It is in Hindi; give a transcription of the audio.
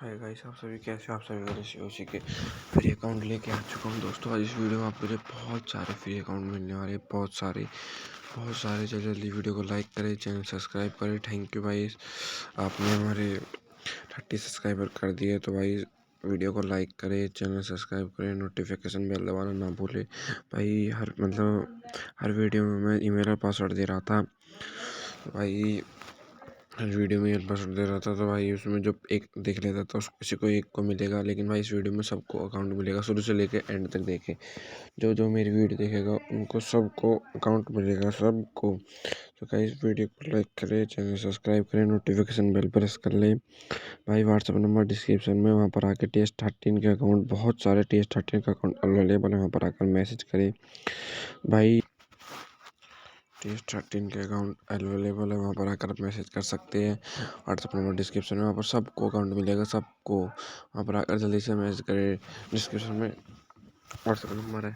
हाय गाइस, आप सभी कैसे हो? आप सभी मेरे सी के फ्री अकाउंट लेके आ चुका हूँ दोस्तों। आज इस वीडियो में आपको जो बहुत सारे फ्री अकाउंट मिलने वाले हैं, बहुत सारे। जल्दी वीडियो को लाइक करें, चैनल सब्सक्राइब करें। थैंक यू भाई, आपने हमारे 30 सब्सक्राइबर कर दिए। तो भाई वीडियो को लाइक करें, चैनल सब्सक्राइब करें, नोटिफिकेशन बेल दबाना ना भूले भाई। हर वीडियो में मैं ईमेल और पासवर्ड दे रहा था। तो भाई हर वीडियो में ईमेल पासवर्ड दे रहा था, तो भाई उसमें जो एक देख लेता था किसी को एक को मिलेगा, लेकिन भाई इस वीडियो में सबको अकाउंट मिलेगा। शुरू से लेके एंड तक देखे, जो जो मेरी वीडियो देखेगा उनको सबको अकाउंट मिलेगा, सबको। तो भाई इस वीडियो को लाइक करें, चैनल सब्सक्राइब करें, नोटिफिकेशन बेल प्रेस कर लें भाई। व्हाट्सअप नंबर डिस्क्रिप्शन में, वहाँ पर आके TS13 के अकाउंट, बहुत सारे TS13 का अकाउंट अवेलेबल है, वहाँ पर आकर मैसेज करें भाई। TS13 के अकाउंट अवेलेबल है, वहाँ पर आकर आप मैसेज कर सकते हैं। व्हाट्सअप नंबर डिस्क्रिप्शन में, वहाँ पर सबको अकाउंट मिलेगा, सबको। वहाँ पर आकर जल्दी से मैसेज करें, डिस्क्रिप्शन में व्हाट्सअप नंबर है।